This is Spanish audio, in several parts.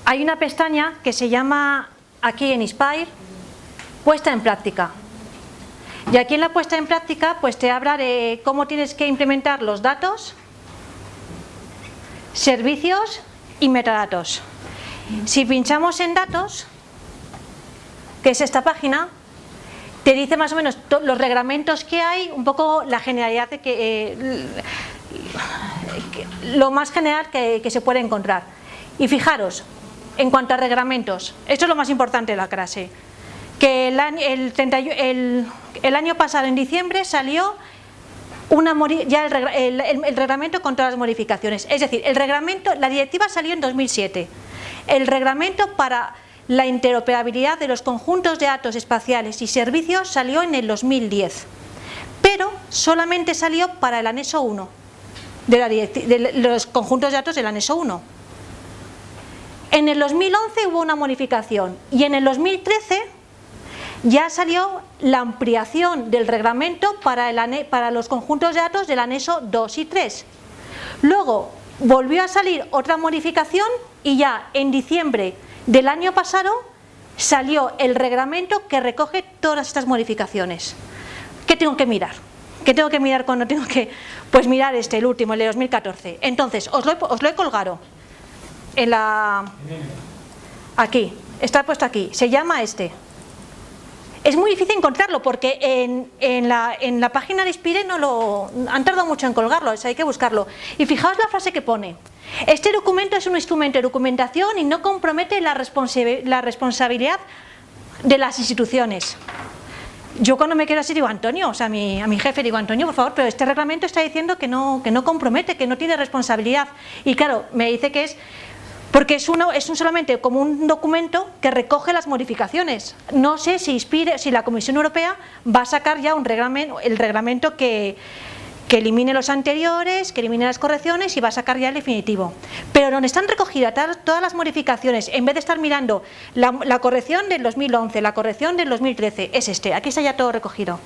hay una pestaña que se llama, aquí en Inspire, puesta en práctica. Y aquí en la puesta en práctica pues te habla de cómo tienes que implementar los datos, servicios y metadatos. Si pinchamos en datos, que es esta página, te dice más o menos los reglamentos que hay, un poco la generalidad de lo más general que se puede encontrar. Y fijaros, en cuanto a reglamentos, esto es lo más importante de la clase, que el año pasado, en diciembre, salió ya el reglamento con todas las modificaciones. Es decir, la directiva salió en 2007. El reglamento para la interoperabilidad de los conjuntos de datos espaciales y servicios salió en el 2010, pero solamente salió para el anexo 1 de los conjuntos de datos del anexo 1. En el 2011 hubo una modificación y en el 2013 ya salió la ampliación del reglamento para los conjuntos de datos del anexo 2 y 3. Luego volvió a salir otra modificación y ya en diciembre del año pasado salió el reglamento que recoge todas estas modificaciones. ¿Qué tengo que mirar? ¿Qué tengo que mirar cuando tengo que...? Pues mirar el último, el de 2014. Entonces, os lo he colgado en aquí, está puesto aquí, se llama este. Es muy difícil encontrarlo porque en la página de Inspire han tardado mucho en colgarlo, hay que buscarlo. Y fijaos la frase que pone: este documento es un instrumento de documentación y no compromete la responsabilidad de las instituciones. Yo cuando me quedo así digo, Antonio, o sea, a mi jefe digo, Antonio, por favor, pero este reglamento está diciendo que no compromete, que no tiene responsabilidad. Y claro, me dice que es porque es solamente como un documento que recoge las modificaciones. No sé si la Comisión Europea va a sacar ya el reglamento que elimine los anteriores, que elimine las correcciones y va a sacar ya el definitivo. Pero donde están recogidas todas las modificaciones, en vez de estar mirando la corrección del 2011, la corrección del 2013, es aquí está ya todo recogido.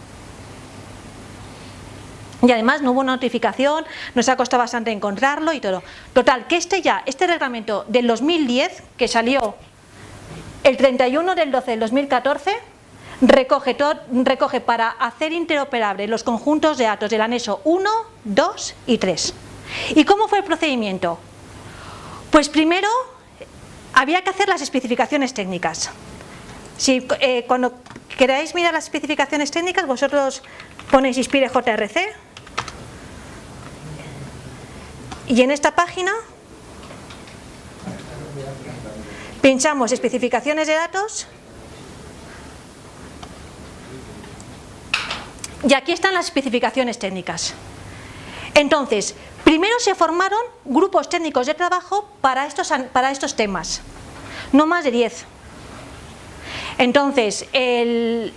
Y además no hubo notificación, nos ha costado bastante encontrarlo y todo. Total, que este reglamento del 2010, que salió el 31 del 12 del 2014, recoge para hacer interoperables los conjuntos de datos del anexo 1, 2 y 3. ¿Y cómo fue el procedimiento? Pues primero había que hacer las especificaciones técnicas. Cuando queráis mirar las especificaciones técnicas, vosotros ponéis Inspire JRC y en esta página pinchamos especificaciones de datos y aquí están las especificaciones técnicas. Entonces, primero se formaron grupos técnicos de trabajo para estos temas, no más de 10. Entonces, el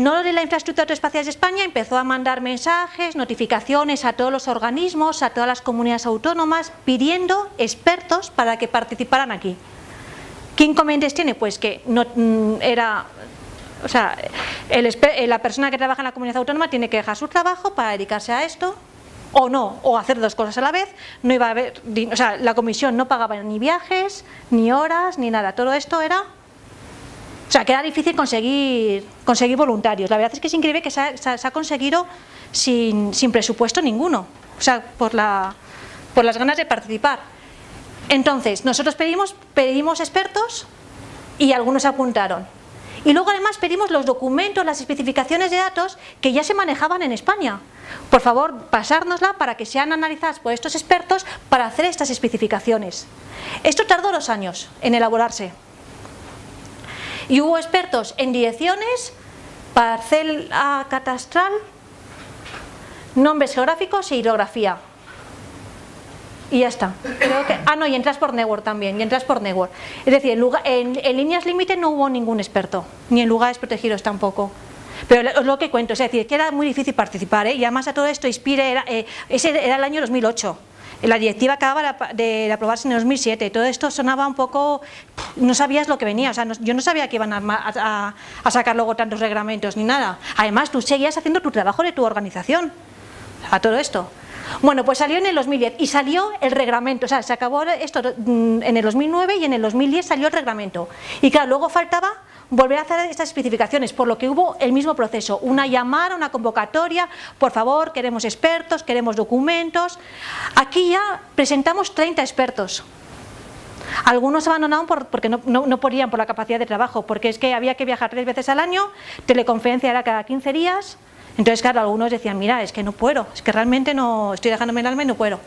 nodo de la infraestructura de datos espaciales de España empezó a mandar mensajes, notificaciones a todos los organismos, a todas las comunidades autónomas, pidiendo expertos para que participaran aquí. ¿Qué inconvenientes tiene? Pues que no era... O sea, la persona que trabaja en la comunidad autónoma tiene que dejar su trabajo para dedicarse a esto, o no, o hacer dos cosas a la vez. No iba a haber, o sea, la comisión no pagaba ni viajes, ni horas, ni nada. Todo esto era... O sea, que era difícil conseguir voluntarios. La verdad es que es increíble que se ha conseguido sin presupuesto ninguno. O sea, por las ganas de participar. Entonces, nosotros pedimos expertos y algunos se apuntaron. Y luego además pedimos los documentos, las especificaciones de datos que ya se manejaban en España. Por favor, pasárnosla para que sean analizadas por estos expertos para hacer estas especificaciones. Esto tardó 2 años en elaborarse. Y hubo expertos en direcciones, parcela catastral, nombres geográficos e hidrografía. Y ya está. Y en Transport Network también, Es decir, en líneas límite no hubo ningún experto, ni en lugares protegidos tampoco. Pero es lo que cuento, es decir, que era muy difícil participar, y además a todo esto Inspire ese era el año 2008. La directiva acababa de aprobarse en el 2007, todo esto sonaba un poco, no sabías lo que venía, o sea, yo no sabía que iban a sacar luego tantos reglamentos ni nada. Además, tú seguías haciendo tu trabajo de tu organización. a todo esto? Bueno, pues salió en el 2010 y salió el reglamento, o sea, se acabó esto en el 2009 y en el 2010 salió el reglamento. Y claro, luego faltaba volver a hacer estas especificaciones, por lo que hubo el mismo proceso, una llamada, una convocatoria, por favor, queremos expertos, queremos documentos. Aquí ya presentamos 30 expertos. Algunos abandonaron porque no podían por la capacidad de trabajo, porque es que había que viajar 3 veces al año, teleconferencia era cada 15 días, entonces claro, algunos decían, mira, es que no puedo, es que realmente no estoy dejándome el alma y no puedo.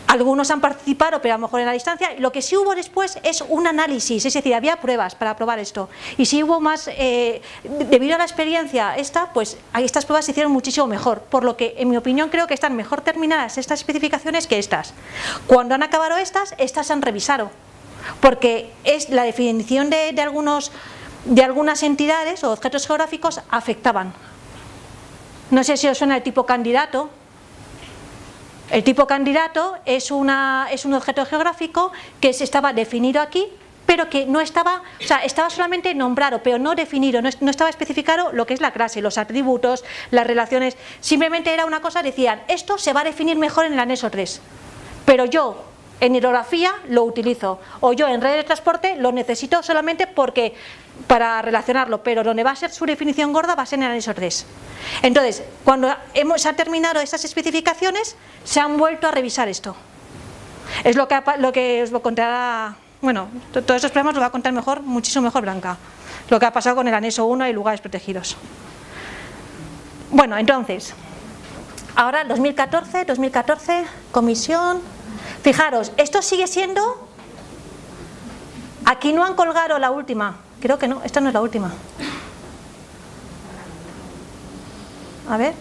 Algunos han participado, pero a lo mejor en la distancia. Lo que sí hubo después es un análisis, es decir, había pruebas para probar esto. Y sí hubo más, debido a la experiencia esta, pues estas pruebas se hicieron muchísimo mejor. Por lo que, en mi opinión, creo que están mejor terminadas estas especificaciones que estas. Cuando han acabado estas se han revisado. Porque es la definición de algunas entidades o objetos geográficos afectaban. No sé si os suena el tipo candidato. El tipo candidato es un objeto geográfico que estaba definido aquí, pero que no estaba, o sea, estaba solamente nombrado, pero no definido, no estaba especificado lo que es la clase, los atributos, las relaciones, simplemente era una cosa, decían, esto se va a definir mejor en el anexo 3, pero yo en hidrografía lo utilizo, o yo en red de transporte lo necesito solamente para relacionarlo, pero donde va a ser su definición gorda va a ser en el anexo 3. Entonces, cuando se han terminado estas especificaciones, se han vuelto a revisar esto. Es lo que os lo contará, bueno, todos estos problemas lo va a contar mejor, muchísimo mejor Blanca, lo que ha pasado con el anexo 1 y lugares protegidos. Bueno, entonces, ahora 2014, comisión. Fijaros, esto sigue siendo, aquí no han colgado la última, creo que no, esta no es la última. A ver,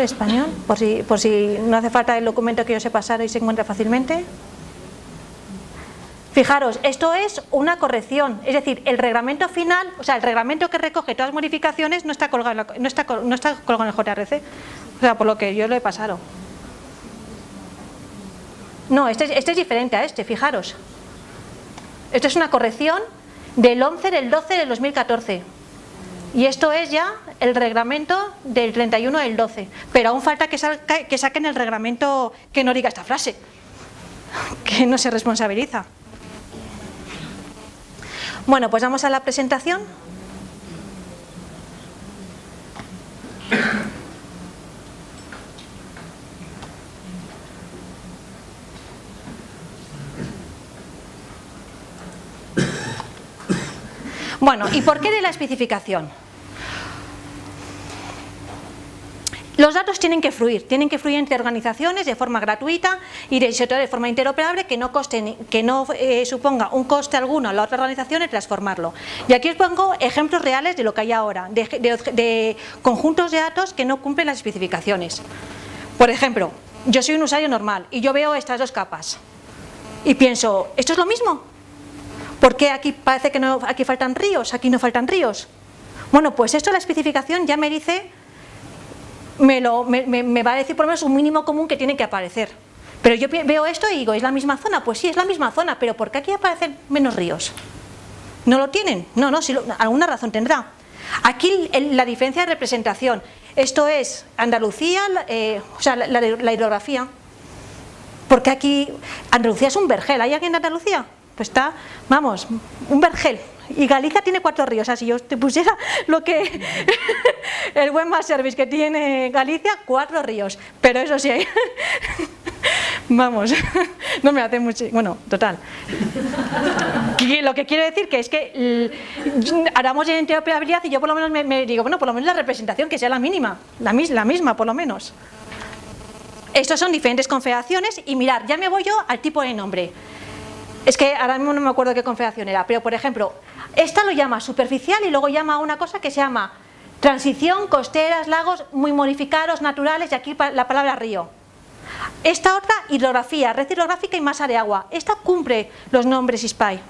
español, por si no hace falta el documento que yo os he pasado y se encuentra fácilmente. Fijaros, esto es una corrección, es decir, el reglamento final, o sea, el reglamento que recoge todas las modificaciones no está colgado en el JRC, o sea, por lo que yo lo he pasado. No, este es diferente a este, fijaros. Esto es una corrección del 11 del 12 del 2014. Y esto es ya el reglamento del 31 del 12. Pero aún falta que saquen el reglamento que no diga esta frase, que no se responsabiliza. Bueno, pues vamos a la presentación. Bueno, ¿y por qué de la especificación? Los datos tienen que fluir entre organizaciones de forma gratuita y sobre todo de forma interoperable, que no suponga un coste alguno a la otra organización en transformarlo. Y aquí os pongo ejemplos reales de lo que hay ahora, de conjuntos de datos que no cumplen las especificaciones. Por ejemplo, yo soy un usuario normal y yo veo estas dos capas y pienso, ¿esto es lo mismo? ¿Por qué aquí parece que aquí faltan ríos, aquí no faltan ríos? Bueno, pues esto la especificación ya me dice, me va a decir por lo menos un mínimo común que tiene que aparecer. Pero yo veo esto y digo, ¿es la misma zona? Pues sí, es la misma zona, pero ¿por qué aquí aparecen menos ríos? ¿No lo tienen? No, alguna razón tendrá. Aquí la diferencia de representación, esto es Andalucía, o sea, la hidrografía. Porque aquí, Andalucía es un vergel, ¿hay alguien de Andalucía? Pues está, vamos, un vergel. Y Galicia tiene 4 ríos, o sea, si yo te pusiera lo que el buen más service que tiene Galicia, 4 ríos, pero eso sí hay. Vamos, no me hace mucho, bueno, total. Y lo que quiero decir que es que hablamos de interoperabilidad y yo por lo menos me digo, bueno, por lo menos la representación que sea la mínima, la misma por lo menos. Estos son diferentes configuraciones y mirad, ya me voy yo al tipo de nombre. Es que ahora mismo no me acuerdo qué configuración era, pero por ejemplo, esta lo llama superficial y luego llama a una cosa que se llama transición, costeras, lagos muy modificados, naturales, y aquí la palabra río. Esta otra, hidrografía, red hidrográfica y masa de agua. Esta cumple los nombres ISPAI.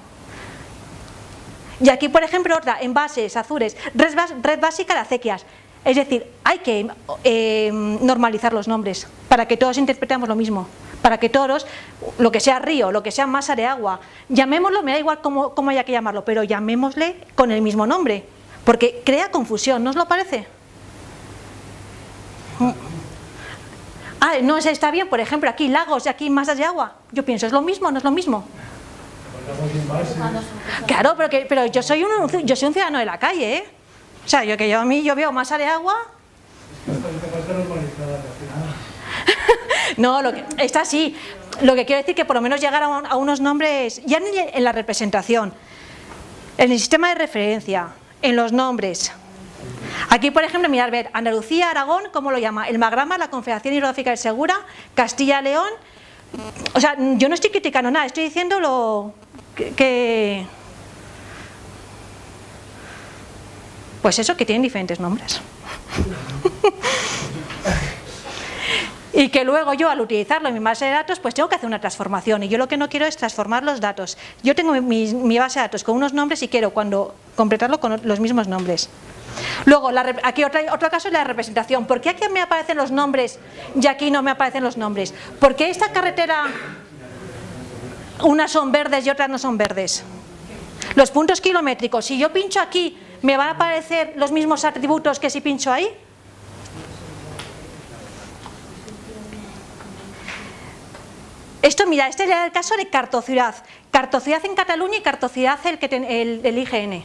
Y aquí, por ejemplo, otra, envases, azures, red básica de acequias. Es decir, hay que normalizar los nombres para que todos interpretemos lo mismo. Para que todos, lo que sea río, lo que sea masa de agua, llamémoslo, me da igual cómo haya que llamarlo, pero llamémosle con el mismo nombre, porque crea confusión, ¿no os lo parece? No está bien, por ejemplo, aquí lagos y aquí masas de agua. Yo pienso, ¿es lo mismo o no es lo mismo? Claro, pero yo soy un ciudadano de la calle, ¿eh? O sea, yo veo masa de agua. No, está así. Lo que quiero decir que por lo menos llegar a unos nombres, ya en la representación, en el sistema de referencia, en los nombres. Aquí, por ejemplo, mirad, ver, Andalucía, Aragón, ¿cómo lo llama? El Magrama, la Confederación Hidrográfica del Segura, Castilla-León. O sea, yo no estoy criticando nada, estoy diciendo lo que... Pues eso, que tienen diferentes nombres. Y que luego yo, al utilizarlo en mi base de datos, pues tengo que hacer una transformación. Y yo lo que no quiero es transformar los datos. Yo tengo mi base de datos con unos nombres y quiero completarlo con los mismos nombres. Luego, aquí otro caso es la representación. ¿Por qué aquí me aparecen los nombres y aquí no me aparecen los nombres? ¿Por qué esta carretera unas son verdes y otras no son verdes? Los puntos kilométricos, si yo pincho aquí, ¿me van a aparecer los mismos atributos que si pincho ahí? Esto, mira, este es el caso de Cartociudad. Cartociudad en Cataluña y Cartociudad el IGN.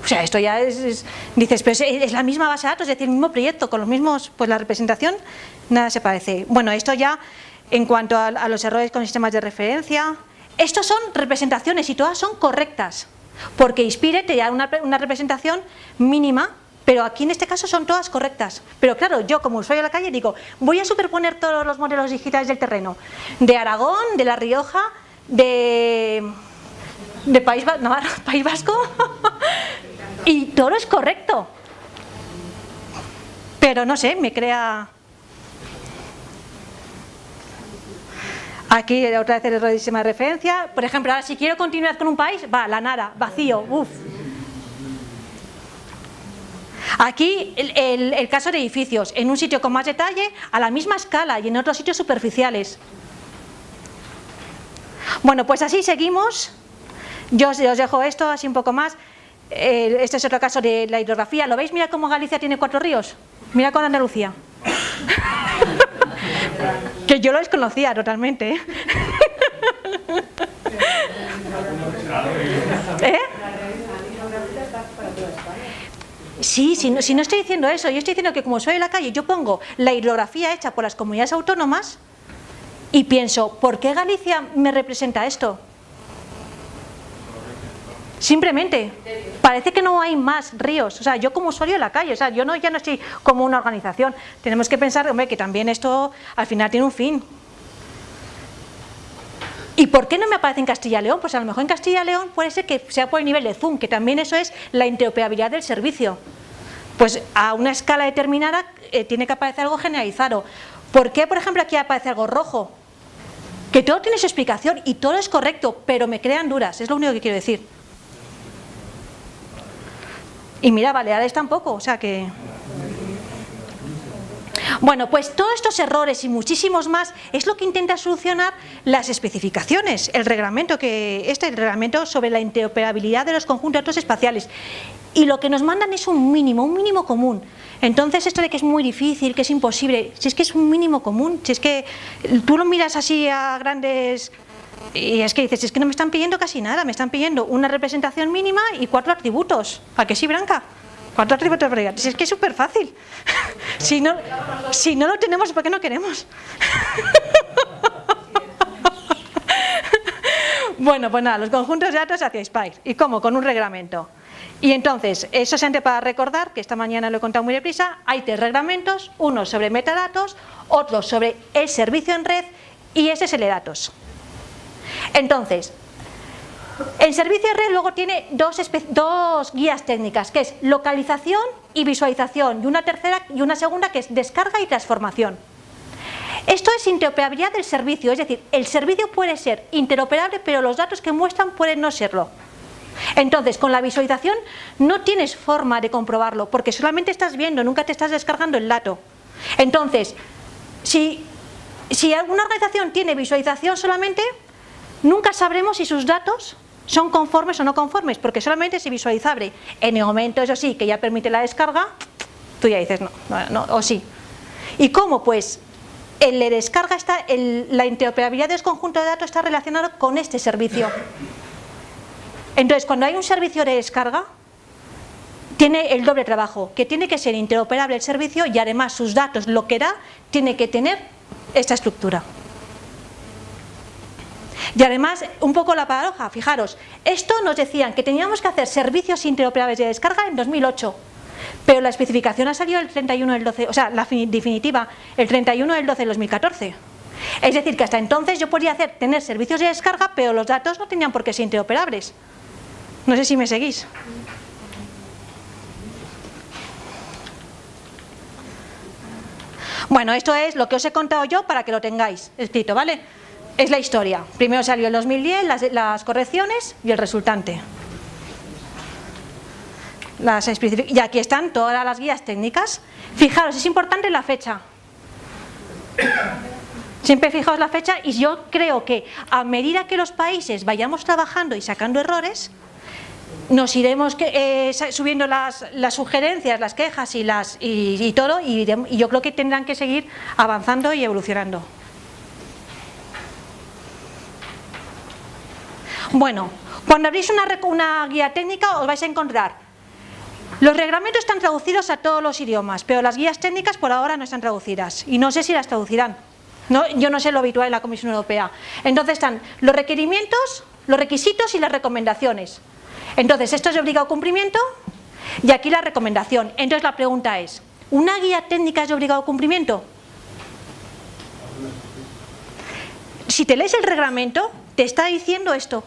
O sea, esto ya dices, pero es la misma base de datos, es decir, el mismo proyecto, con los mismos, pues la representación, nada se parece. Bueno, esto ya en cuanto a los errores con sistemas de referencia. Estos son representaciones y todas son correctas, porque Inspire te da una representación mínima, pero aquí en este caso son todas correctas. Pero claro, yo como usuario de la calle digo, voy a superponer todos los modelos digitales del terreno, de Aragón, de La Rioja, de País Vasco, y todo es correcto. Pero no sé, me crea... Aquí otra vez el error de sistema de referencia. Por ejemplo, ahora si quiero continuar con un país, va, la nada, vacío, uff. Aquí el caso de edificios, en un sitio con más detalle, a la misma escala y en otros sitios superficiales. Bueno, pues así seguimos. Yo os dejo esto así un poco más. Este es otro caso de la hidrografía. ¿Lo veis? Mira cómo Galicia tiene 4 ríos. Mira con Andalucía. Que yo lo desconocía totalmente. ¿Eh? Sí, si no estoy diciendo eso, yo estoy diciendo que como soy de la calle, yo pongo la hidrografía hecha por las comunidades autónomas y pienso, ¿por qué Galicia me representa esto? Simplemente, parece que no hay más ríos. O sea, yo como usuario de la calle, o sea, yo ya no estoy como una organización. Tenemos que pensar, hombre, que también esto al final tiene un fin. ¿Y por qué no me aparece en Castilla y León? Pues a lo mejor en Castilla y León puede ser que sea por el nivel de Zoom, que también eso es la interoperabilidad del servicio. Pues a una escala determinada tiene que aparecer algo generalizado. ¿Por qué, por ejemplo, aquí aparece algo rojo? Que todo tiene su explicación y todo es correcto, pero me crean dudas, es lo único que quiero decir. Y mira, Baleares tampoco, o sea que... Bueno, pues todos estos errores y muchísimos más es lo que intenta solucionar las especificaciones, el reglamento sobre la interoperabilidad de los conjuntos de datos espaciales. Y lo que nos mandan es un mínimo común. Entonces esto de que es muy difícil, que es imposible, si es que es un mínimo común, si es que tú lo miras así a grandes... Y es que dices, es que no me están pidiendo casi nada, me están pidiendo una representación mínima y 4 atributos. ¿A que sí, Branca? 4 atributos, si es que es súper fácil. Si no lo tenemos, ¿por qué no queremos? Bueno, pues nada, los conjuntos de datos hacia Inspire. ¿Y cómo? Con un reglamento. Y entonces, eso es para recordar, que esta mañana lo he contado muy deprisa, hay 3 reglamentos, uno sobre metadatos, otro sobre el servicio en red y SSL-datos. Entonces, el servicio de red luego tiene dos guías técnicas, que es localización y visualización, y una tercera y una segunda que es descarga y transformación. Esto es interoperabilidad del servicio, es decir, el servicio puede ser interoperable, pero los datos que muestran pueden no serlo. Entonces, con la visualización no tienes forma de comprobarlo, porque solamente estás viendo, nunca te estás descargando el dato. Entonces, si una organización tiene visualización solamente, nunca sabremos si sus datos ¿Son conformes o no conformes? Porque solamente es visualizable. En el momento, eso sí, que ya permite la descarga, tú ya dices no, o sí. ¿Y cómo? Pues en la descarga está, la interoperabilidad de los conjuntos de datos está relacionado con este servicio. Entonces, cuando hay un servicio de descarga, tiene el doble trabajo, que tiene que ser interoperable el servicio y además sus datos, lo que da, tiene que tener esta estructura. Y además, un poco la paradoja, fijaros, esto nos decían que teníamos que hacer servicios interoperables de descarga en 2008, pero la especificación ha salido el 31 del 12, o sea, la definitiva, el 31 del 12 de 2014. Es decir, que hasta entonces yo podía tener servicios de descarga, pero los datos no tenían por qué ser interoperables. No sé si me seguís. Bueno, esto es lo que os he contado yo para que lo tengáis escrito, ¿vale? Es la historia. Primero salió el 2010, las correcciones y el resultante. Y aquí están todas las guías técnicas. Fijaros, es importante la fecha. Siempre fijaos la fecha y yo creo que a medida que los países vayamos trabajando y sacando errores, nos iremos subiendo las sugerencias, las quejas y todo, y yo creo que tendrán que seguir avanzando y evolucionando. Bueno, cuando abrís una guía técnica os vais a encontrar, los reglamentos están traducidos a todos los idiomas, pero las guías técnicas por ahora no están traducidas y no sé si las traducirán. Yo no sé lo habitual en la Comisión Europea. Entonces están los requerimientos, los requisitos y las recomendaciones. Entonces esto es de obligado cumplimiento y aquí la recomendación. Entonces la pregunta es, ¿una guía técnica es de obligado cumplimiento? Si te lees el reglamento, te está diciendo esto.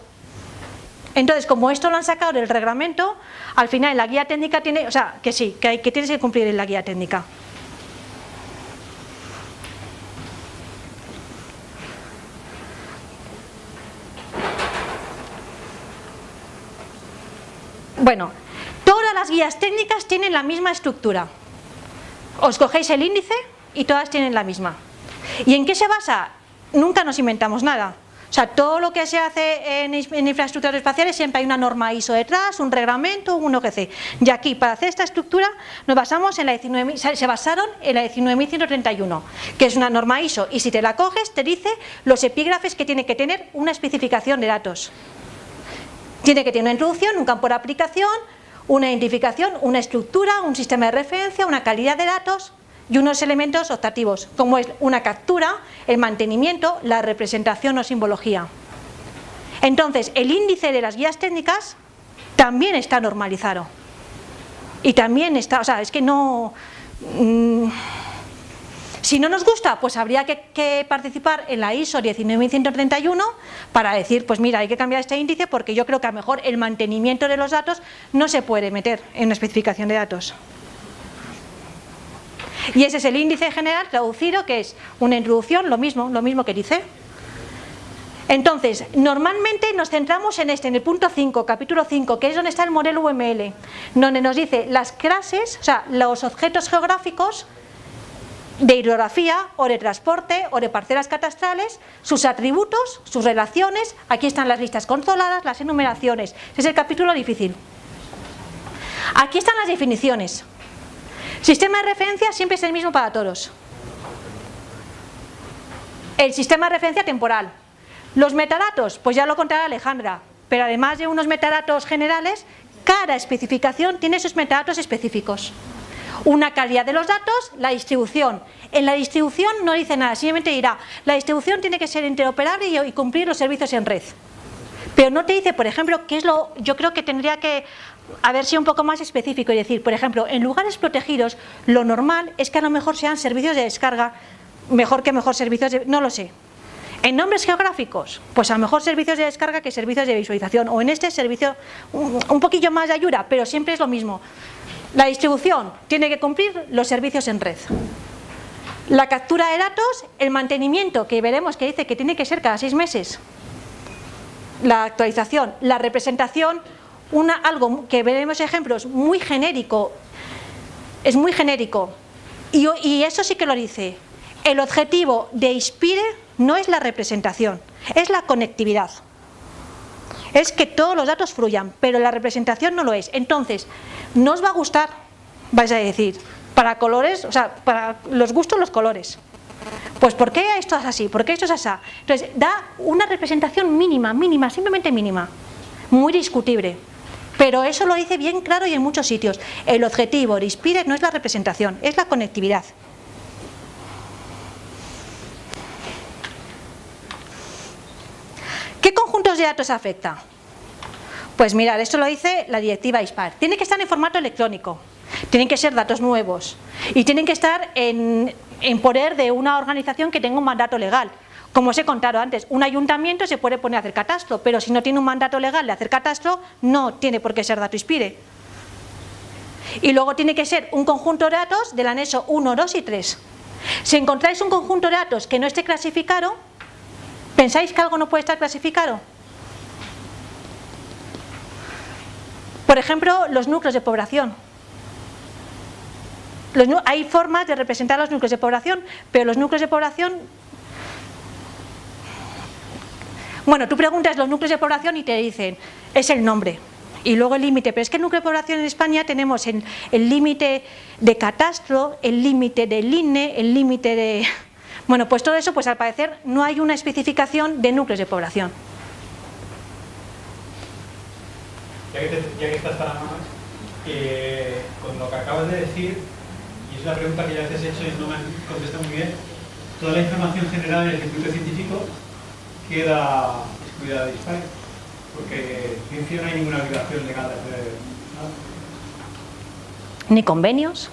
Entonces, como esto lo han sacado del reglamento, al final la guía técnica tiene, o sea, que sí, que tienes que cumplir en la guía técnica. Bueno, todas las guías técnicas tienen la misma estructura. Os cogéis el índice y todas tienen la misma. ¿Y en qué se basa? Nunca nos inventamos nada. O sea, todo lo que se hace en infraestructuras espaciales siempre hay una norma ISO detrás, un reglamento, un OGC. Y aquí, para hacer esta estructura, nos basamos en se basaron en la 19.131, que es una norma ISO. Y si te la coges, te dice los epígrafes que tiene que tener una especificación de datos. Tiene que tener una introducción, un campo de aplicación, una identificación, una estructura, un sistema de referencia, una calidad de datos y unos elementos optativos, como es una captura, el mantenimiento, la representación o simbología. Entonces, el índice de las guías técnicas también está normalizado. Y también está, o sea, es que no... si no nos gusta, pues habría que participar en la ISO 19131 para decir, pues mira, hay que cambiar este índice porque yo creo que a lo mejor el mantenimiento de los datos no se puede meter en una especificación de datos. Y ese es el índice general traducido, que es una introducción, lo mismo que dice. Entonces, normalmente nos centramos en el punto 5, capítulo 5, que es donde está el modelo UML, donde nos dice las clases, o sea, los objetos geográficos de hidrografía o de transporte o de parcelas catastrales, sus atributos, sus relaciones. Aquí están las listas consoladas, las enumeraciones. Ese es el capítulo difícil. Aquí están las definiciones. Sistema de referencia siempre es el mismo para todos. El sistema de referencia temporal. Los metadatos, pues ya lo contará Alejandra, pero además de unos metadatos generales, cada especificación tiene sus metadatos específicos. Una calidad de los datos, la distribución. En la distribución no dice nada, simplemente dirá, la distribución tiene que ser interoperable y cumplir los servicios en red. Pero no te dice, por ejemplo, qué es yo creo que tendría que haber sido un poco más específico y decir, por ejemplo, en lugares protegidos, lo normal es que a lo mejor sean servicios de descarga, mejor servicios de... no lo sé. En nombres geográficos, pues a lo mejor servicios de descarga que servicios de visualización, o en este servicio un poquillo más de ayuda, pero siempre es lo mismo. La distribución tiene que cumplir los servicios en red. La captura de datos, el mantenimiento, que veremos que dice que tiene que ser cada 6 meses. La actualización, la representación, algo que veremos ejemplos muy genérico, es muy genérico. Y eso sí que lo dice. El objetivo de ISPIRE no es la representación, es la conectividad. Es que todos los datos fluyan, pero la representación no lo es. Entonces, no os va a gustar, vais a decir, para colores, o sea, para los gustos, los colores. Pues ¿por qué esto es así? ¿Por qué esto es así? Entonces, da una representación mínima, simplemente mínima, muy discutible. Pero eso lo dice bien claro y en muchos sitios. El objetivo de Inspire no es la representación, es la conectividad. ¿Qué conjuntos de datos afecta? Pues mirad, esto lo dice la directiva ISPAR. Tiene que estar en formato electrónico, tienen que ser datos nuevos y tienen que estar en poder de una organización que tenga un mandato legal. Como os he contado antes, un ayuntamiento se puede poner a hacer catastro, pero si no tiene un mandato legal de hacer catastro, no tiene por qué ser dato ISPIRE. Y luego tiene que ser un conjunto de datos del anexo 1, 2 y 3. Si encontráis un conjunto de datos que no esté clasificado, ¿pensáis que algo no puede estar clasificado? Por ejemplo, los núcleos de población. Hay formas de representar los núcleos de población, pero los núcleos de población... Bueno, tú preguntas los núcleos de población y te dicen, es el nombre. Y luego el límite, pero es que el núcleo de población en España tenemos el límite de catastro, el límite del INE, el límite de... Bueno, pues todo eso, pues al parecer no hay una especificación de núcleos de población. Ya que estás para más, con lo que acabas de decir, y es una pregunta que ya te has hecho y no me has contestado muy bien, toda la información generada en el circuito científico queda excluida de ISPIRE, porque en ciencia no hay ninguna obligación legal de hacer nada. ¿Ni convenios?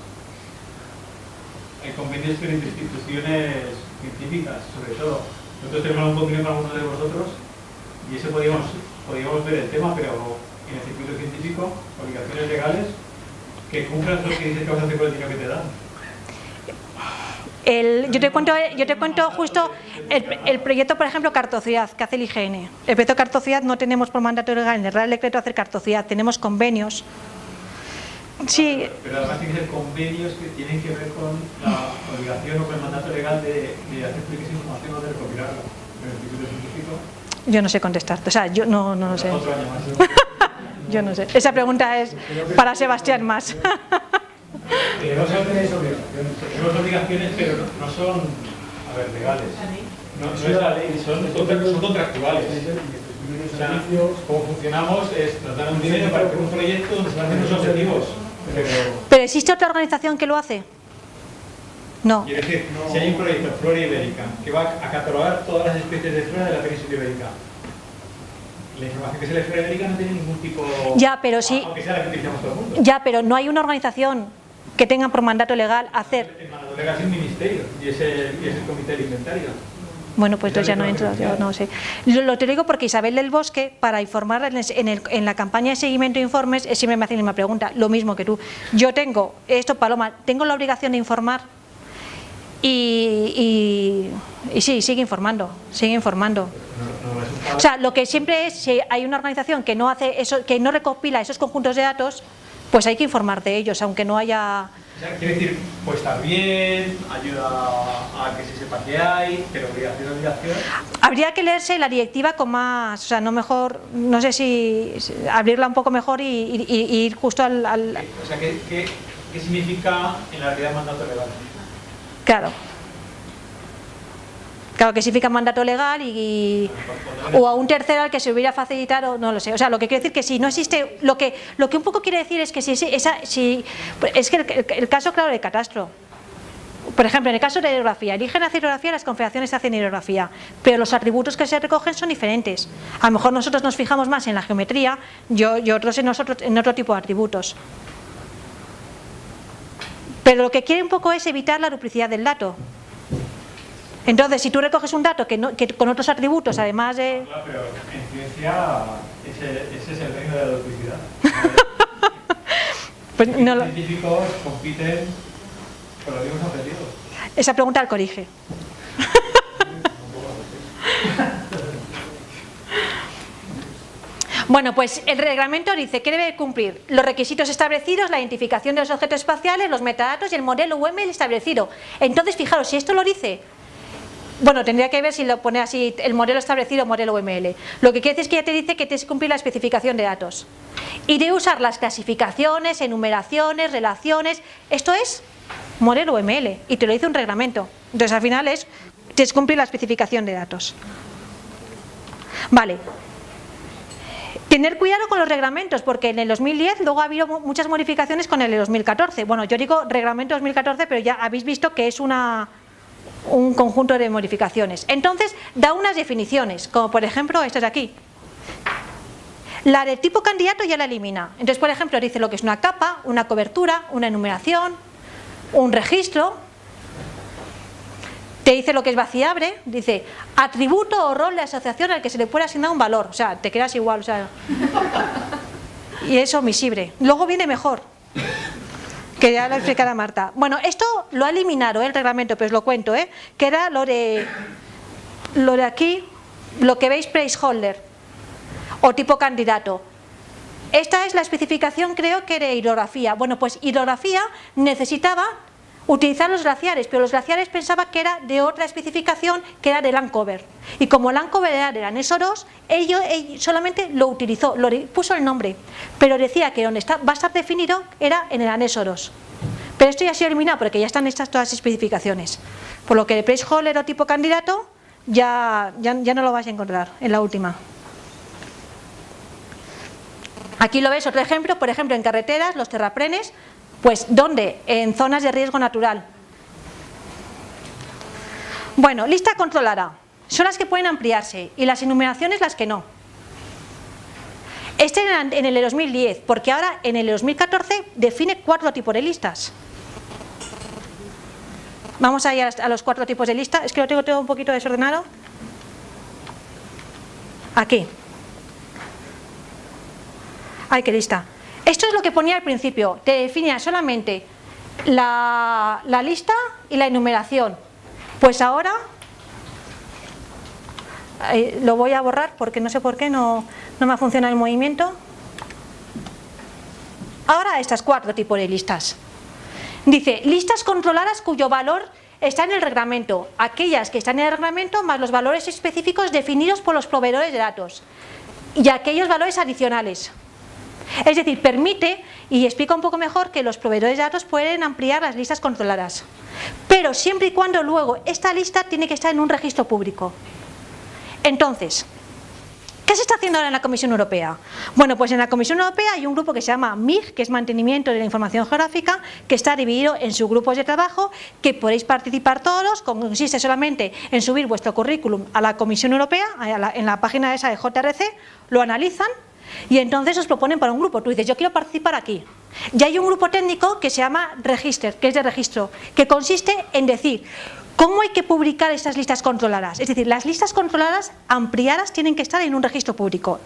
Hay convenios con instituciones científicas, sobre todo. Nosotros tenemos un convenio con algunos de vosotros y ese podríamos ver el tema, pero en el circuito científico, obligaciones legales que cumplan lo que dices que vas a hacer con el dinero que te dan. Yo te cuento justo el proyecto, por ejemplo, Cartocidad, que hace el IGN. El proyecto Cartocidad no tenemos por mandato legal en el Real Decreto hacer Cartocidad, tenemos convenios. Sí. Pero además tiene que ser convenios que tienen que ver con la obligación o con el mandato legal de hacer publicar esa información o de recopilarla en el Instituto Científico. Yo no sé contestar, o sea, yo no lo sé. Otro año más. Yo no sé. Esa pregunta es para Sebastián más. Tenemos obligaciones, pero no son, legales. No es la ley, son contractuales. O sea, como funcionamos es tratar un dinero para un proyecto donde se hacen los objetivos. ¿Pero existe otra organización que lo hace? No. Quiere decir, si hay un proyecto Flora Ibérica que va a catalogar todas las especies de flora de la península ibérica, la información que se le Flora Ibérica no tiene ningún tipo... Ya, pero sí. Aunque sea la que utilizamos todo el mundo. Ya, pero no hay una organización que tenga por mandato legal hacer... El mandato legal es un ministerio y es el comité del inventario. Bueno, pues entonces ya no entro, yo no sé. Lo te digo porque Isabel del Bosque, para informar en la campaña de seguimiento de informes, siempre me hace la misma pregunta, lo mismo que tú. Yo tengo, Paloma, tengo la obligación de informar y sí, sigue informando. O sea, lo que siempre es, si hay una organización que no hace eso, que no recopila esos conjuntos de datos, pues hay que informar de ellos, aunque no haya... O sea, quiere decir, puede estar bien, ayuda a que se sepa que hay, pero obligación. Habría que leerse la directiva con más, o sea, no sé si abrirla un poco mejor y ir justo al... O sea, ¿qué significa en la realidad mandato legal? Claro, que significa mandato legal o a un tercero al que se hubiera facilitado, no lo sé. O sea, lo que quiere decir que si no existe, lo que un poco quiere decir es que si es que el caso claro de catastro, por ejemplo, en el caso de hidrografía, eligen hacer hidrografía, las confederaciones hacen hidrografía, pero los atributos que se recogen son diferentes. A lo mejor nosotros nos fijamos más en la geometría y otros en otro tipo de atributos. Pero lo que quiere un poco es evitar la duplicidad del dato. Entonces, si tú recoges un dato que con otros atributos, además de... Claro, pero en ciencia ese es el reino de la duplicidad. Pues no los científicos compiten por los mismos objetivos. Esa pregunta al corrige. Bueno, pues el reglamento dice que debe cumplir los requisitos establecidos, la identificación de los objetos espaciales, los metadatos y el modelo UML establecido. Entonces, fijaros, si esto lo dice Bueno, tendría que ver si lo pone así, el modelo establecido o modelo UML. Lo que quiere decir es que ya te dice que tienes que cumplir la especificación de datos. Y de usar las clasificaciones, enumeraciones, relaciones. Esto es modelo UML y te lo dice un reglamento. Entonces al final tienes que cumplir la especificación de datos. Vale. Tener cuidado con los reglamentos, porque en el 2010 luego ha habido muchas modificaciones con el de 2014. Bueno, yo digo reglamento 2014, pero ya habéis visto que es un conjunto de modificaciones. Entonces, da unas definiciones, como por ejemplo esto de aquí. La de tipo candidato ya la elimina. Entonces, por ejemplo, dice lo que es una capa, una cobertura, una enumeración, un registro. Te dice lo que es vaciable, dice atributo o rol de asociación al que se le puede asignar un valor. O sea, te quedas igual, o sea. Y es omisible. Luego viene mejor, que ya lo explicará Marta. Bueno, esto lo ha eliminado el reglamento, pero os lo cuento, que era lo de aquí, lo que veis placeholder o tipo candidato. Esta es la especificación, creo que de hidrografía. Bueno, pues hidrografía necesitaba utilizar los glaciares, pero los glaciares pensaba que era de otra especificación, que era de Landcover. Y como Landcover era del anexo 2, ellos solamente lo utilizó, puso el nombre, pero decía que donde va a estar definido era en el anexo 2. Pero esto ya se ha eliminado porque ya están estas todas las especificaciones. Por lo que de placeholder o tipo candidato ya no lo vais a encontrar en la última. Aquí lo ves, otro ejemplo, por ejemplo en carreteras, los terraplenes. Pues, ¿dónde? En zonas de riesgo natural. Bueno, lista controlada. Son las que pueden ampliarse y las enumeraciones las que no. Este en el 2010, porque ahora en el 2014 define 4 tipos de listas. Vamos a ir a los 4 tipos de lista. Es que lo tengo todo un poquito desordenado. Aquí. Ay, qué lista. Esto es lo que ponía al principio, te definía solamente la lista y la enumeración. Pues ahora lo voy a borrar porque no sé por qué no me ha funcionado el movimiento. Ahora estas 4 tipos de listas. Dice, listas controladas cuyo valor está en el reglamento. Aquellas que están en el reglamento más los valores específicos definidos por los proveedores de datos. Y aquellos valores adicionales. Es decir, permite, y explica un poco mejor, que los proveedores de datos pueden ampliar las listas controladas, pero siempre y cuando luego esta lista tiene que estar en un registro público. Entonces, ¿qué se está haciendo ahora en la Comisión Europea? Bueno, pues en la Comisión Europea hay un grupo que se llama MIG, que es Mantenimiento de la Información Geográfica, que está dividido en subgrupos de trabajo, que podéis participar todos, consiste solamente en subir vuestro currículum a la Comisión Europea, en la página esa de JRC, lo analizan, y entonces os proponen para un grupo. Tú dices, yo quiero participar aquí. Y hay un grupo técnico que se llama Register, que es de registro, que consiste en decir cómo hay que publicar estas listas controladas. Es decir, las listas controladas ampliadas tienen que estar en un registro público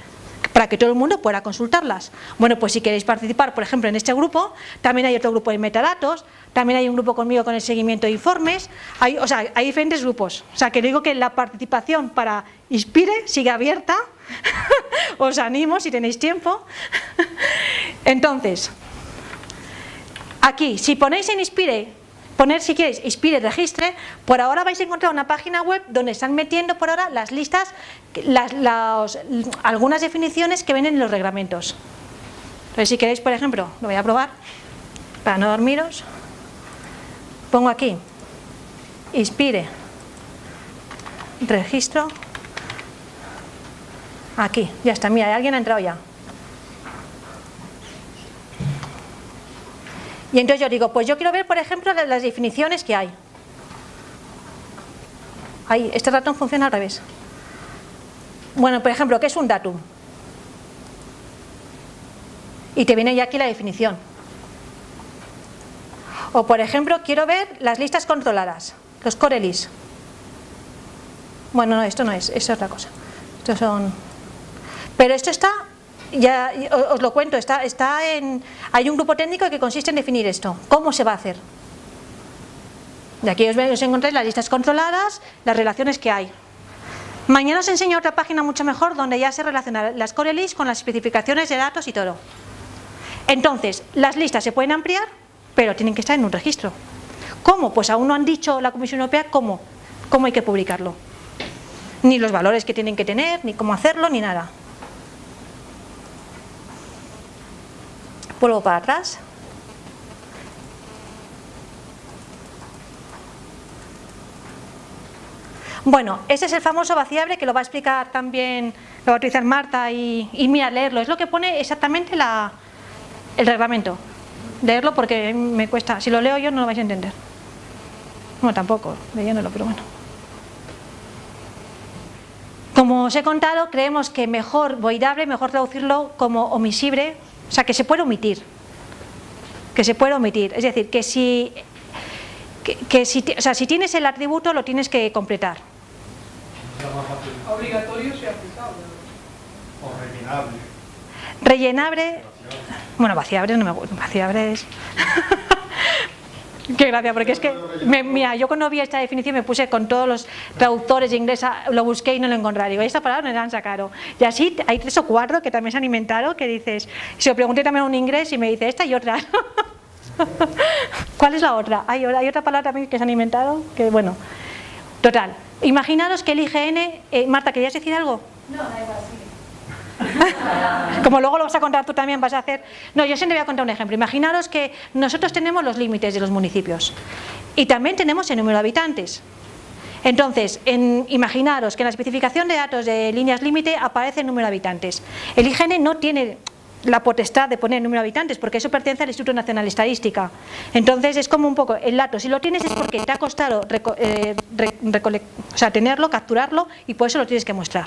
para que todo el mundo pueda consultarlas. Bueno, pues si queréis participar, por ejemplo, en este grupo, también hay otro grupo de metadatos, también hay un grupo conmigo con el seguimiento de informes, hay diferentes grupos. O sea, que digo que la participación para Inspire sigue abierta, os animo si tenéis tiempo. Entonces, aquí, si ponéis en Inspire, poner si queréis Inspire Registre, por ahora vais a encontrar una página web donde están metiendo por ahora las listas, algunas definiciones que vienen en los reglamentos. Entonces si queréis, por ejemplo, lo voy a probar para no dormiros, pongo aquí Inspire Registro, aquí, ya está, mira, alguien ha entrado ya. Y entonces yo digo, pues yo quiero ver, por ejemplo, las definiciones que hay. Ahí, este ratón funciona al revés. Bueno, por ejemplo, ¿qué es un datum? Y te viene ya aquí la definición. O, por ejemplo, quiero ver las listas controladas, los core lists. Bueno, no, esto no es otra cosa. Estos son... Pero esto está... Ya os lo cuento, hay un grupo técnico que consiste en definir esto. ¿Cómo se va a hacer? De aquí os encontráis las listas controladas, las relaciones que hay. Mañana os enseño otra página mucho mejor donde ya se relacionan las core lists con las especificaciones de datos y todo. Entonces, las listas se pueden ampliar, pero tienen que estar en un registro. ¿Cómo? Pues aún no han dicho la Comisión Europea cómo cómo hay que publicarlo. Ni los valores que tienen que tener, ni cómo hacerlo, ni nada. Vuelvo para atrás. Bueno, ese es el famoso vaciable que lo va a explicar también, lo va a utilizar Marta y mira, leerlo. Es lo que pone exactamente el reglamento. Leerlo porque me cuesta. Si lo leo yo no lo vais a entender. Bueno, tampoco, leyéndolo, pero bueno. Como os he contado, creemos que mejor voidable, mejor traducirlo como omisible, o sea, que se puede omitir. Que se puede omitir. Es decir, que si tienes el atributo lo tienes que completar. Obligatorio y aplicable. O rellenable. Rellenable. Bueno, vaciable no me gusta. Vaciable es. Qué gracia, porque es que, mira, yo cuando vi esta definición me puse con todos los traductores de inglés, lo busqué y no lo encontré. Digo, esta palabra me la han sacado. Y así hay 3 o 4 que también se han inventado, que dices, si lo pregunté también a un inglés y me dice esta y otra. ¿Cuál es la otra? Hay otra palabra también que se han inventado, que bueno. Total, imaginaros que el IGN... Marta, ¿querías decir algo? No, da igual, sí. Como luego lo vas a contar tú también, vas a hacer... No, yo siempre voy a contar un ejemplo. Imaginaros que nosotros tenemos los límites de los municipios y también tenemos el número de habitantes. Entonces, imaginaros que en la especificación de datos de líneas límite aparece el número de habitantes. El IGN no tiene la potestad de poner el número de habitantes porque eso pertenece al Instituto Nacional de Estadística. Entonces es como un poco el dato, si lo tienes es porque te ha costado tenerlo, capturarlo y por eso lo tienes que mostrar.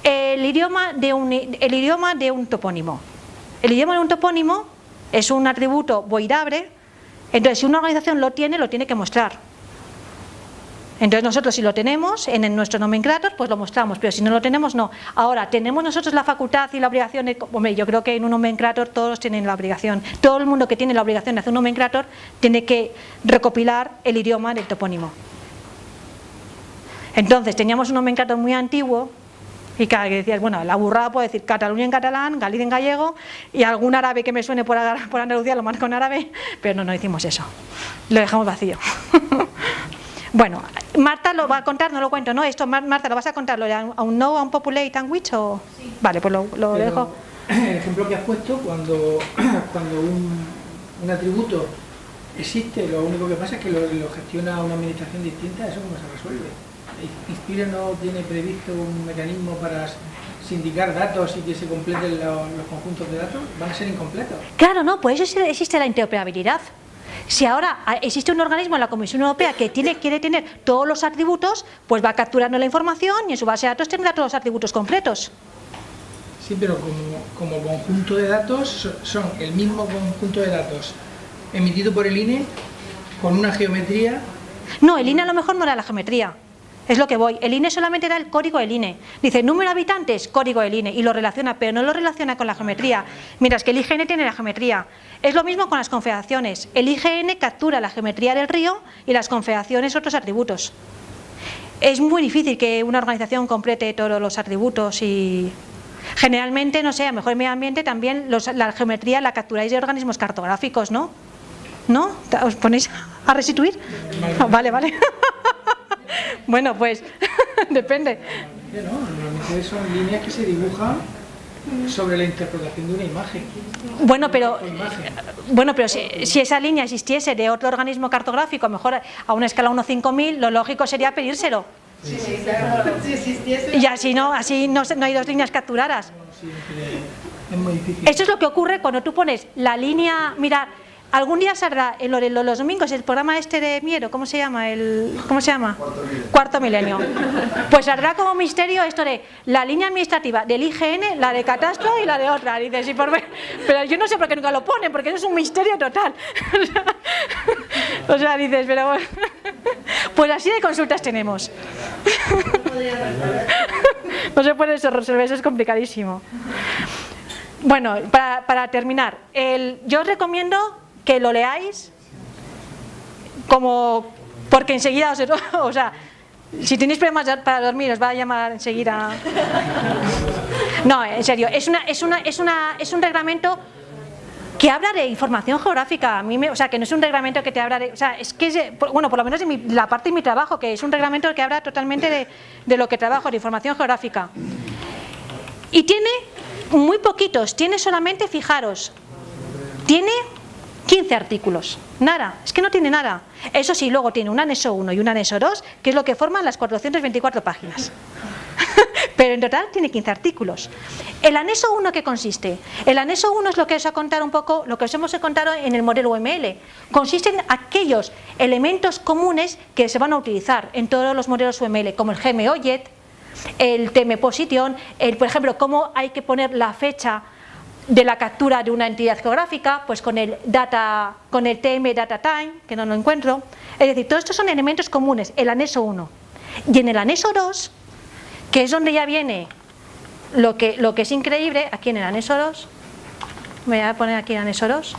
El idioma de un topónimo. El idioma de un topónimo es un atributo voidable, entonces si una organización lo tiene que mostrar. Entonces nosotros si lo tenemos en nuestro nomenclator pues lo mostramos, pero si no lo tenemos no. Ahora, ¿tenemos nosotros la facultad y la obligación de...? Hombre, yo creo que en un nomenclator todos tienen la obligación, todo el mundo que tiene la obligación de hacer un nomenclator tiene que recopilar el idioma del topónimo. Entonces teníamos un nomenclator muy antiguo y que decías, bueno, la burrada puede decir Cataluña en catalán, Galicia en gallego y algún árabe que me suene por Andalucía lo marco en árabe, pero no hicimos eso, lo dejamos vacío. Bueno, Marta lo va a contar, no lo cuento, ¿no? Esto, Marta, ¿lo vas a contar? ¿Lo de a un no, a un populate language o...? Sí. Vale, pues lo dejo. El ejemplo que has puesto, cuando un atributo existe, lo único que pasa es que lo gestiona una administración distinta, ¿eso cómo se resuelve? ¿Inspire no tiene previsto un mecanismo para sindicar datos y que se completen los conjuntos de datos? ¿Van a ser incompletos? Claro, no, pues eso existe la interoperabilidad. Si ahora existe un organismo en la Comisión Europea que quiere tener todos los atributos, pues va capturando la información y en su base de datos tendrá todos los atributos completos. Sí, pero como conjunto de datos son el mismo conjunto de datos emitido por el INE con una geometría. No, el INE a lo mejor no era la geometría. Es lo que voy. El INE solamente era el código del INE. Dice número de habitantes, código del INE y lo relaciona, pero no lo relaciona con la geometría. Mientras que el IGN tiene la geometría. Es lo mismo con las confederaciones. El IGN captura la geometría del río y las confederaciones otros atributos. Es muy difícil que una organización complete todos los atributos y generalmente, no sé, a lo mejor en medio ambiente también la geometría la capturáis de organismos cartográficos, ¿no? ¿No? ¿Os ponéis a restituir? Vale. Bueno, pues depende. No, normalmente son líneas que se dibujan sobre la interpretación de una imagen. Bueno, pero si esa línea existiese de otro organismo cartográfico, a lo mejor a una escala 1/5000, lo lógico sería pedírselo. Sí, claro. Si existiese... Y así no hay dos líneas capturadas. Es muy difícil. Esto es lo que ocurre cuando tú pones la línea, mira, algún día saldrá los domingos el programa este de Miero, ¿cómo se llama? Cuarto Milenio. Pues saldrá como misterio esto de la línea administrativa del IGN, la de catastro y la de otra. Dices, pero yo no sé por qué nunca lo ponen, porque eso es un misterio total. O sea, dices, pero bueno. Pues así de consultas tenemos. No se puede resolver, eso es complicadísimo. Bueno, para terminar, yo os recomiendo que lo leáis porque enseguida o sea, si tenéis problemas para dormir os va a llamar enseguida. No, en serio, es un reglamento que habla de información geográfica. A mí o sea, que no es un reglamento que te habla de... O sea, es que es, bueno, por lo menos en la parte de mi trabajo, que es un reglamento que habla totalmente de lo que trabajo, de información geográfica. Y tiene muy poquitos, tiene solamente, fijaros, tiene 15 artículos, nada, es que no tiene nada. Eso sí, luego tiene un anexo 1 y un anexo 2, que es lo que forman las 424 páginas. Pero en total tiene 15 artículos. ¿El anexo 1 qué consiste? El anexo 1 es lo que os he contado un poco, lo que os hemos contado en el modelo UML. Consiste en aquellos elementos comunes que se van a utilizar en todos los modelos UML, como el GMOJET, el TMPosition, por ejemplo, cómo hay que poner la fecha de la captura de una entidad geográfica, pues con el TM Data Time, que no lo encuentro. Es decir, todos estos son elementos comunes, el anexo 1. Y en el anexo 2, que es donde ya viene lo que es increíble, aquí en el anexo 2, voy a poner aquí el anexo 2.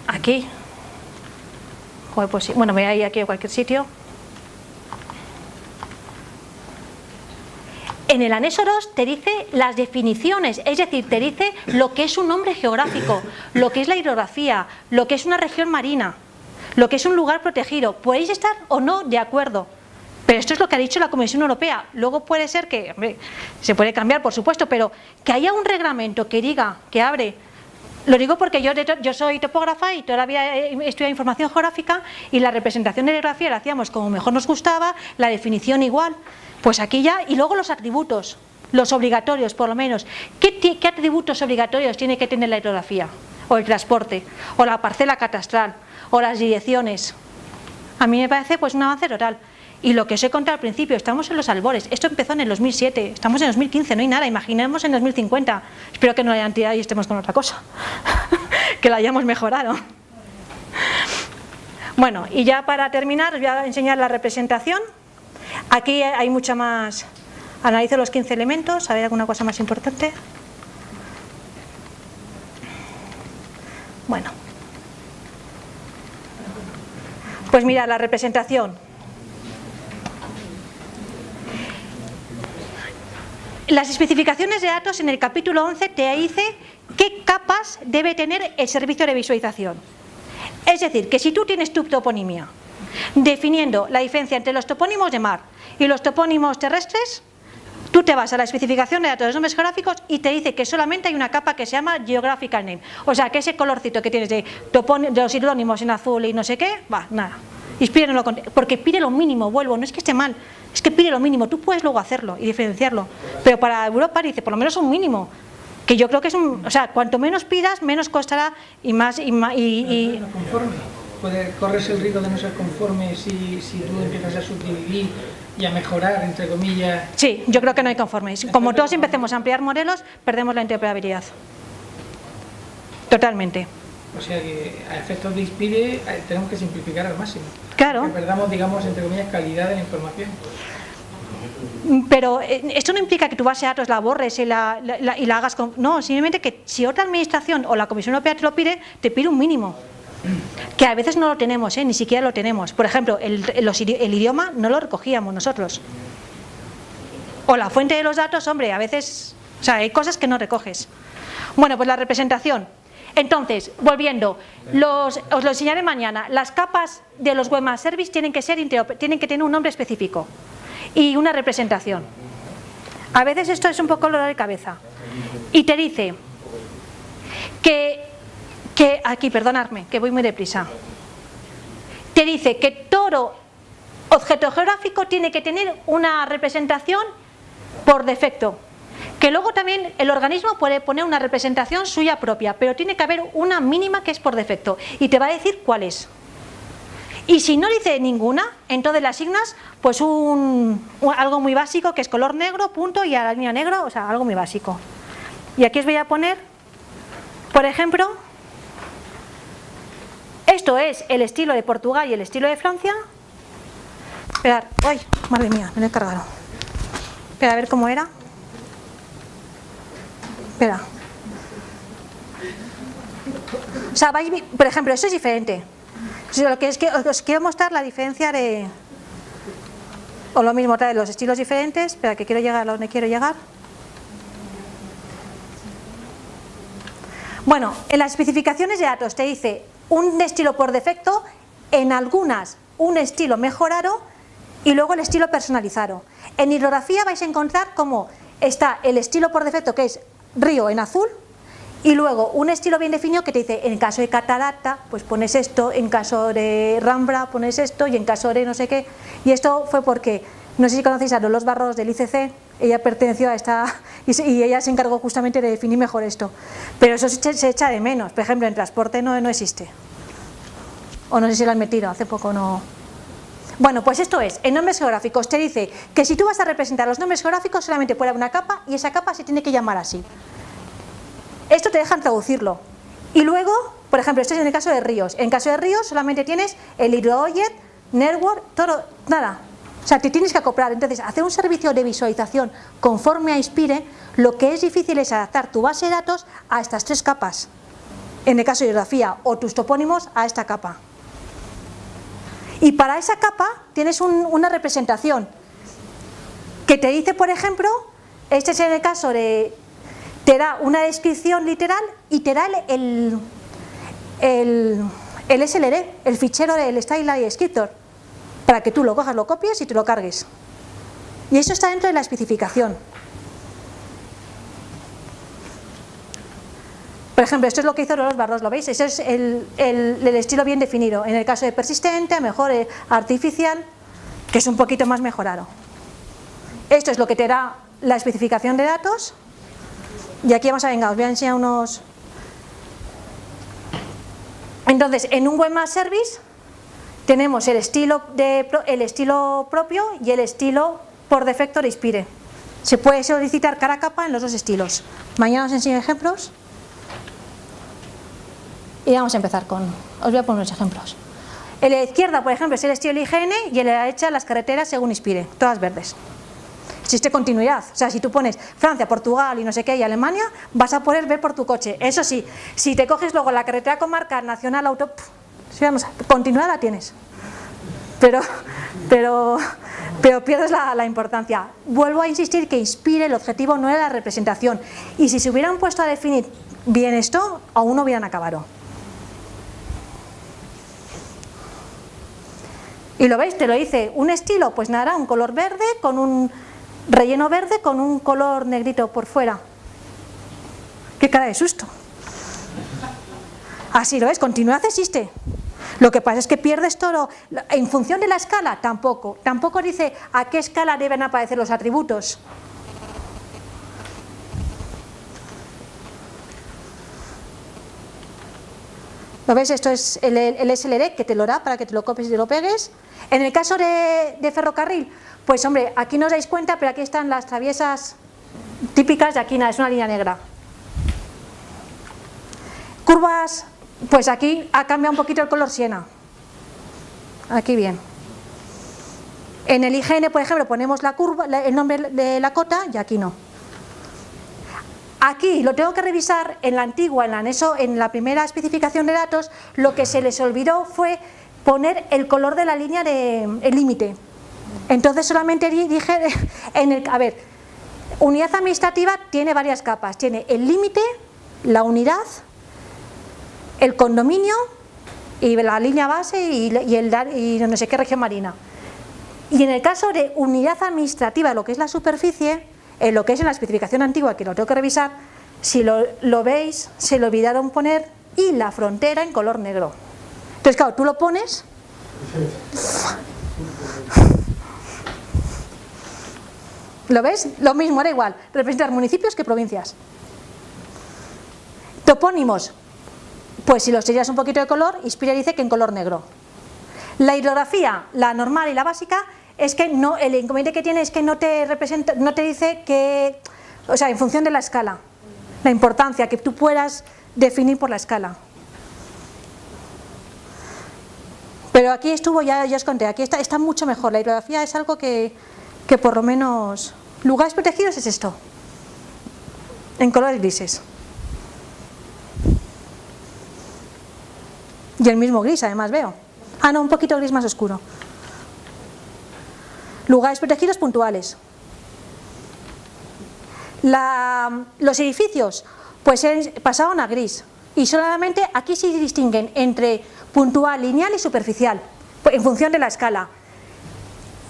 Aquí. Pues, bueno, me voy a ir aquí a cualquier sitio. En el anexo 2 te dice las definiciones, es decir, te dice lo que es un nombre geográfico, lo que es la hidrografía, lo que es una región marina, lo que es un lugar protegido. Podéis estar o no de acuerdo, pero esto es lo que ha dicho la Comisión Europea. Luego puede ser que, hombre, se puede cambiar, por supuesto, pero que haya un reglamento que diga, que abre. Lo digo porque yo soy topógrafa y todavía he estudiado información geográfica, y la representación de la geografía la hacíamos como mejor nos gustaba, la definición igual. Pues aquí ya, y luego los atributos, los obligatorios por lo menos. ¿Qué atributos obligatorios tiene que tener la hidrografía? O el transporte, o la parcela catastral, o las direcciones. A mí me parece pues un avance total. Y lo que os he contado al principio, estamos en los albores. Esto empezó en el 2007, estamos en 2015, no hay nada, imaginemos en 2050. Espero que no la hayan tirado y estemos con otra cosa, que la hayamos mejorado. Bueno, y ya para terminar os voy a enseñar la representación. Aquí hay mucha más. Analizo los 15 elementos, a ver alguna cosa más importante. Bueno, pues mira, la representación. Las especificaciones de datos en el capítulo 11 te dice qué capas debe tener el servicio de visualización. Es decir, que si tú tienes tu toponimia definiendo la diferencia entre los topónimos de mar y los topónimos terrestres, tú te vas a la especificación de datos de los nombres geográficos y te dice que solamente hay una capa que se llama Geographical Name. O sea, que ese colorcito que tienes de los sinónimos en azul y no sé qué, va, nada. Porque pide lo mínimo, vuelvo, no es que esté mal, es que pide lo mínimo, tú puedes luego hacerlo y diferenciarlo. Pero para Europa dice, por lo menos un mínimo, que yo creo que es o sea, cuanto menos pidas, menos costará y más... No conforme. Corres el riesgo de no ser conforme si tú empiezas a subdividir y a mejorar, entre comillas. Sí, yo creo que no hay conforme. Como todos empecemos a ampliar modelos, perdemos la interoperabilidad. Totalmente. O sea que a efectos de ISPIDE tenemos que simplificar al máximo. Claro. Que perdamos, digamos, entre comillas, calidad de la información. Pero esto no implica que tu base de datos la borres y la hagas con... No, simplemente que si otra administración o la Comisión Europea te lo pide, te pide un mínimo. Que a veces no lo tenemos, ni siquiera lo tenemos. Por ejemplo, el idioma no lo recogíamos nosotros. O la fuente de los datos, hombre, a veces... O sea, hay cosas que no recoges. Bueno, pues la representación. Entonces, volviendo, os lo enseñaré mañana. Las capas de los Webmaster Service tienen que tener un nombre específico y una representación. A veces esto es un poco dolor de cabeza. Y te dice que aquí, perdonadme, que voy muy deprisa. Te dice que todo objeto geográfico tiene que tener una representación por defecto. Que luego también el organismo puede poner una representación suya propia, pero tiene que haber una mínima que es por defecto y te va a decir cuál es. Y si no dice ninguna, entonces le asignas pues algo muy básico que es color negro, punto, y a la línea negro, o sea, algo muy básico. Y aquí os voy a poner, por ejemplo, esto es el estilo de Portugal y el estilo de Francia. Esperad, ¡ay! Madre mía, me lo he cargado. Espera, a ver cómo era. Espera. O sea, por ejemplo, esto es diferente. Lo que es que os quiero mostrar la diferencia o lo mismo, otra vez, los estilos diferentes. Espera, que quiero llegar a donde quiero llegar. Bueno, en las especificaciones de datos te dice un estilo por defecto, en algunas un estilo mejorado y luego el estilo personalizado. En hidrografía vais a encontrar cómo está el estilo por defecto, que es río en azul, y luego un estilo bien definido que te dice en caso de catarata pues pones esto, en caso de rambla pones esto y en caso de no sé qué. Y esto fue porque, no sé si conocéis a Dolores Barros del ICC, ella perteneció a esta y ella se encargó justamente de definir mejor esto, pero eso se echa de menos. Por ejemplo, en transporte no existe, o no sé si lo han metido, hace poco no. Bueno, pues esto es, en nombres geográficos te dice que si tú vas a representar los nombres geográficos solamente puede haber una capa y esa capa se tiene que llamar así. Esto te dejan traducirlo. Y luego, por ejemplo, esto es en el caso de ríos. En caso de ríos solamente tienes el hidrojet, network, todo, nada. O sea, te tienes que acoplar. Entonces, hacer un servicio de visualización conforme a Inspire, lo que es difícil es adaptar tu base de datos a estas tres capas. En el caso de hidrografía, o tus topónimos a esta capa. Y para esa capa tienes una representación que te dice, por ejemplo, este es en el caso de, te da una descripción literal y te da el SLD, el fichero del Style Descriptor, para que tú lo cojas, lo copies y te lo cargues. Y eso está dentro de la especificación. Por ejemplo, esto es lo que hizo Dolores Barros, ¿lo veis? Ese es el estilo bien definido. En el caso de persistente, mejor artificial, que es un poquito más mejorado. Esto es lo que te da la especificación de datos. Y aquí vamos a, venga, os voy a enseñar unos. Entonces, en un Webmaster Service tenemos el estilo propio y el estilo por defecto de Inspire. Se puede solicitar cada capa en los dos estilos. Mañana os enseño ejemplos. Y vamos a empezar con, os voy a poner unos ejemplos. En la izquierda, por ejemplo, es el estilo IGN y en la derecha las carreteras según Inspire, todas verdes. Existe continuidad, o sea, si tú pones Francia, Portugal y no sé qué y Alemania, vas a poder ver por tu coche. Eso sí, si te coges luego la carretera comarcal, nacional, continuidad la tienes. Pero pierdes la importancia. Vuelvo a insistir que Inspire, el objetivo no era la representación. Y si se hubieran puesto a definir bien esto, aún no hubieran acabado. Y lo veis, te lo dice, un estilo, pues nada, un color verde con un relleno verde con un color negrito por fuera. ¡Qué cara de susto! Así lo ves, continuidad existe. Lo que pasa es que pierdes todo. En función de la escala, tampoco. Tampoco dice a qué escala deben aparecer los atributos. ¿Lo ves? Esto es el SLD que te lo da para que te lo copies y te lo pegues. En el caso de ferrocarril, pues hombre, aquí no os dais cuenta, pero aquí están las traviesas típicas de aquí, nada, es una línea negra. Curvas, pues aquí ha cambiado un poquito el color siena. Aquí bien. En el IGN, por ejemplo, ponemos la curva, el nombre de la cota y aquí no. Aquí lo tengo que revisar en la antigua, en el anexo, en la primera especificación de datos, lo que se les olvidó fue poner el color de la línea el límite. Entonces solamente dije, a ver, unidad administrativa tiene varias capas, tiene el límite, la unidad, el condominio y la línea base y no sé qué región marina. Y en el caso de unidad administrativa, lo que es la superficie, en lo que es en la especificación antigua, que lo tengo que revisar, si lo veis, se le olvidaron poner y la frontera en color negro. Entonces claro, tú lo pones. ¿Lo ves? Lo mismo, era igual, representar municipios que provincias. Topónimos, pues si los tiras un poquito de color, Inspire dice que en color negro. La hidrografía, la normal y la básica, es que no, el inconveniente que tiene es que no te representa, no te dice que, o sea, en función de la escala, la importancia que tú puedas definir por la escala. Pero aquí estuvo, ya os conté, aquí está mucho mejor. La hidrografía es algo que por lo menos... Lugares protegidos es esto, en colores grises. Y el mismo gris además veo. Ah, no, un poquito gris más oscuro. Lugares protegidos puntuales. Los edificios, pues pasaron a gris. y solamente aquí se distinguen entre puntual, lineal y superficial, en función de la escala.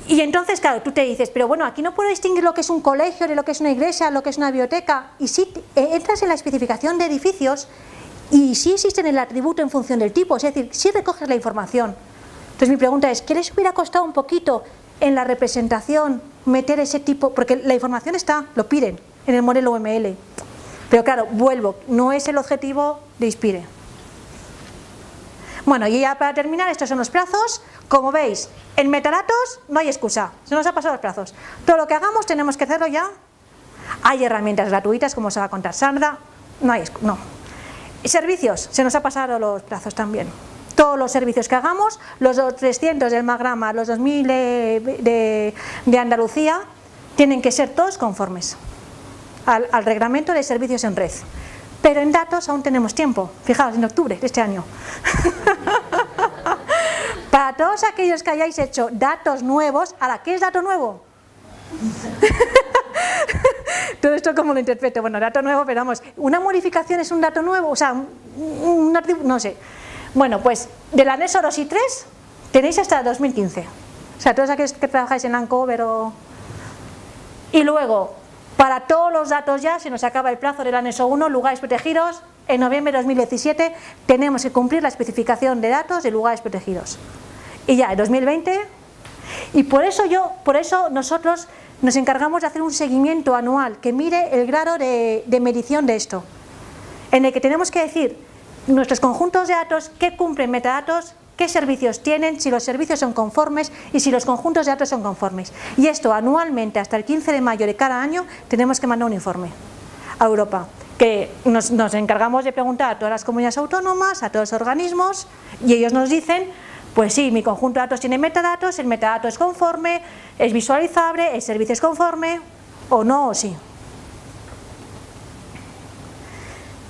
Y entonces, claro, tú te dices, pero bueno, aquí no puedo distinguir lo que es un colegio de lo que es una iglesia, lo que es una biblioteca. Y si entras en la especificación de edificios y sí existen el atributo en función del tipo, es decir, sí recoges la información. Entonces mi pregunta es, ¿qué les hubiera costado un poquito en la representación meter ese tipo? Porque la información está, lo piden en el modelo UML. Pero claro, vuelvo, no es el objetivo de Inspire. Bueno, y ya para terminar, estos son los plazos. Como veis, en metadatos no hay excusa, se nos ha pasado los plazos. Todo lo que hagamos tenemos que hacerlo ya. Hay herramientas gratuitas, como os va a contar Sandra, no hay excusa, no. Servicios, se nos ha pasado los plazos también. Todos los servicios que hagamos, los 300 del Magrama, los 2000 de Andalucía, tienen que ser todos conformes al reglamento de servicios en red. Pero en datos aún tenemos tiempo, fijaos, en octubre de este año. Para todos aquellos que hayáis hecho datos nuevos, ¿ahora qué es dato nuevo? Todo esto como lo interpreto, bueno, dato nuevo, pero vamos, ¿una modificación es un dato nuevo? O sea, no sé. Bueno, pues del anexo 2 y 3 tenéis hasta 2015. O sea, todos aquellos que trabajáis en Uncover o... Y luego, para todos los datos ya, se nos acaba el plazo del anexo 1, lugares protegidos. En noviembre de 2017 tenemos que cumplir la especificación de datos de lugares protegidos. Y ya en 2020, y por eso nosotros nos encargamos de hacer un seguimiento anual que mire el grado de medición de esto, en el que tenemos que decir nuestros conjuntos de datos, qué cumplen metadatos, qué servicios tienen, si los servicios son conformes y si los conjuntos de datos son conformes. Y esto anualmente, hasta el 15 de mayo de cada año, tenemos que mandar un informe a Europa, que nos encargamos de preguntar a todas las comunidades autónomas, a todos los organismos, y ellos nos dicen, pues sí, mi conjunto de datos tiene metadatos, el metadato es conforme, es visualizable, el servicio es conforme, o no, o sí.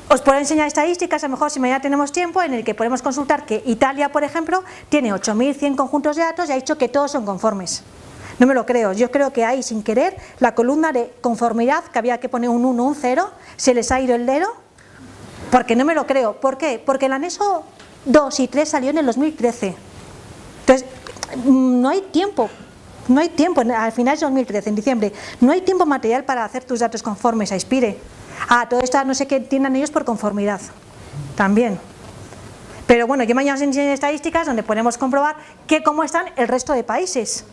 Os puedo enseñar estadísticas, a lo mejor si mañana tenemos tiempo, en el que podemos consultar que Italia, por ejemplo, tiene 8.100 conjuntos de datos y ha dicho que todos son conformes. No me lo creo, yo creo que hay sin querer la columna de conformidad, que había que poner un 1, un 0, se les ha ido el dedo, porque no me lo creo. ¿Por qué? Porque el anexo 2 y 3 salió en el 2013. Entonces, no hay tiempo, al final es 2013, en diciembre, no hay tiempo material para hacer tus datos conformes a Inspire. Todo esto no sé qué entiendan ellos por conformidad, también. Pero bueno, yo mañana os enseño estadísticas donde podemos comprobar cómo están el resto de países.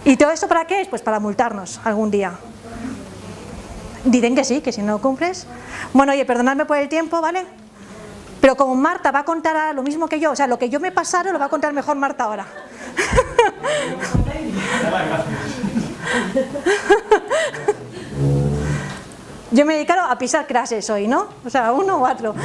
¿Y todo esto para qué es? Pues para multarnos algún día. Dicen que sí, que si no cumples. Bueno, oye, perdonadme por el tiempo, ¿vale? Pero como Marta va a contar lo mismo que yo, o sea, lo que yo me he pasado lo va a contar mejor Marta ahora. Yo me he dedicado a pisar clases hoy, ¿no? O sea, 1 o 4.